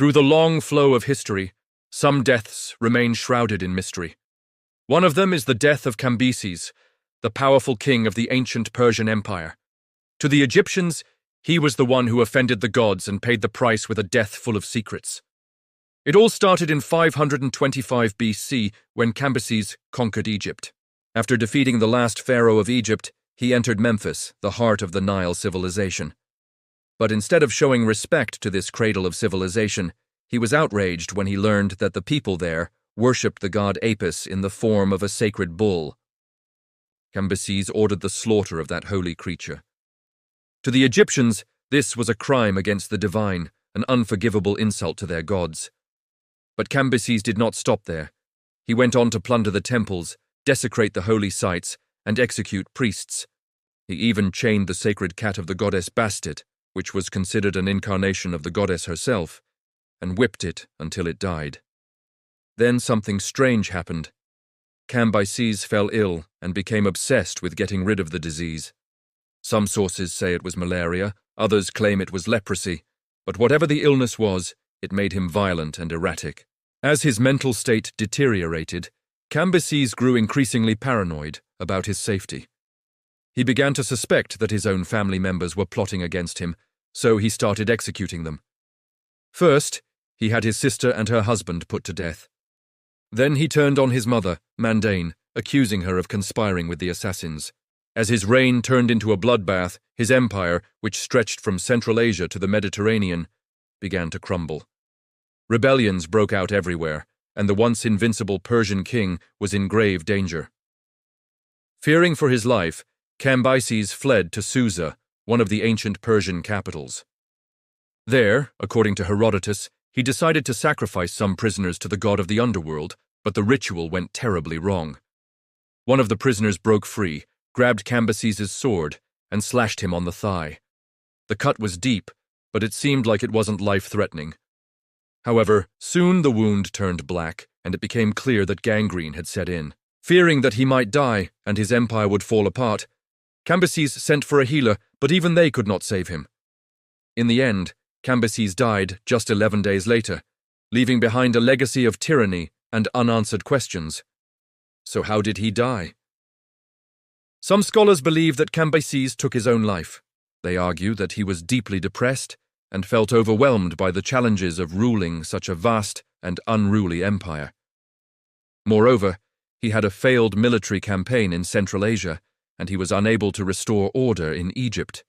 Through the long flow of history, some deaths remain shrouded in mystery. One of them is the death of Cambyses, the powerful king of the ancient Persian Empire. To the Egyptians, he was the one who offended the gods and paid the price with a death full of secrets. It all started in 525 BC when Cambyses conquered Egypt. After defeating the last pharaoh of Egypt, he entered Memphis, the heart of the Nile civilization. But instead of showing respect to this cradle of civilization, he was outraged when he learned that the people there worshipped the god Apis in the form of a sacred bull. Cambyses ordered the slaughter of that holy creature. To the Egyptians, this was a crime against the divine, an unforgivable insult to their gods. But Cambyses did not stop there. He went on to plunder the temples, desecrate the holy sites, and execute priests. He even chained the sacred cat of the goddess Bastet, which was considered an incarnation of the goddess herself, and whipped it until it died. Then something strange happened. Cambyses fell ill and became obsessed with getting rid of the disease. Some sources say it was malaria, others claim it was leprosy, but whatever the illness was, it made him violent and erratic. As his mental state deteriorated, Cambyses grew increasingly paranoid about his safety. He began to suspect that his own family members were plotting against him, so he started executing them. First, he had his sister and her husband put to death. Then he turned on his mother, Mandane, accusing her of conspiring with the assassins. As his reign turned into a bloodbath, his empire, which stretched from Central Asia to the Mediterranean, began to crumble. Rebellions broke out everywhere, and the once invincible Persian king was in grave danger. Fearing for his life, Cambyses fled to Susa, one of the ancient Persian capitals. There, according to Herodotus, he decided to sacrifice some prisoners to the god of the underworld, but the ritual went terribly wrong. One of the prisoners broke free, grabbed Cambyses' sword, and slashed him on the thigh. The cut was deep, but it seemed like it wasn't life-threatening. However, soon the wound turned black, and it became clear that gangrene had set in. Fearing that he might die and his empire would fall apart, Cambyses sent for a healer, but even they could not save him. In the end, Cambyses died just 11 days later, leaving behind a legacy of tyranny and unanswered questions. So how did he die? Some scholars believe that Cambyses took his own life. They argue that he was deeply depressed and felt overwhelmed by the challenges of ruling such a vast and unruly empire. Moreover, he had a failed military campaign in Central Asia, and he was unable to restore order in Egypt.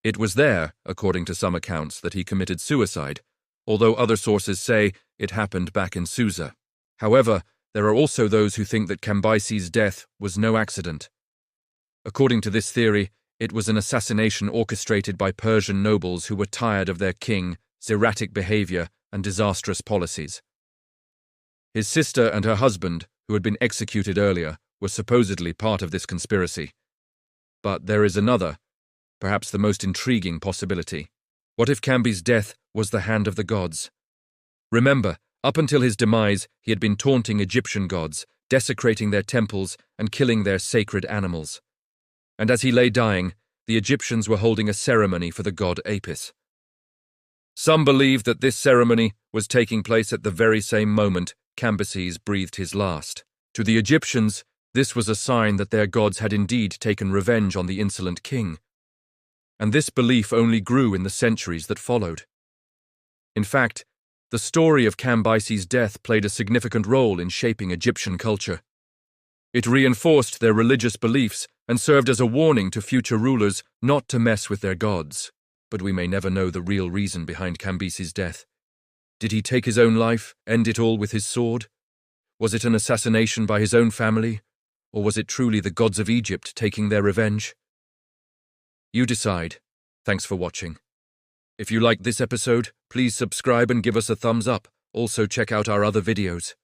It was there, according to some accounts, that he committed suicide, although other sources say it happened back in Susa. However, there are also those who think that Cambyses' death was no accident. According to this theory, it was an assassination orchestrated by Persian nobles who were tired of their king's erratic behavior and disastrous policies. His sister and her husband, who had been executed earlier, were supposedly part of this conspiracy. But there is another, perhaps the most intriguing possibility. What if Cambyses' death was the hand of the gods? Remember, up until his demise, he had been taunting Egyptian gods, desecrating their temples and killing their sacred animals. And as he lay dying, the Egyptians were holding a ceremony for the god Apis. Some believe that this ceremony was taking place at the very same moment Cambyses breathed his last. To the Egyptians, this was a sign that their gods had indeed taken revenge on the insolent king. And this belief only grew in the centuries that followed. In fact, the story of Cambyses' death played a significant role in shaping Egyptian culture. It reinforced their religious beliefs and served as a warning to future rulers not to mess with their gods. But we may never know the real reason behind Cambyses' death. Did he take his own life, end it all with his sword? Was it an assassination by his own family? Or was it truly the gods of Egypt taking their revenge? You decide. Thanks for watching. If you liked this episode, please subscribe and give us a thumbs up. Also check out our other videos.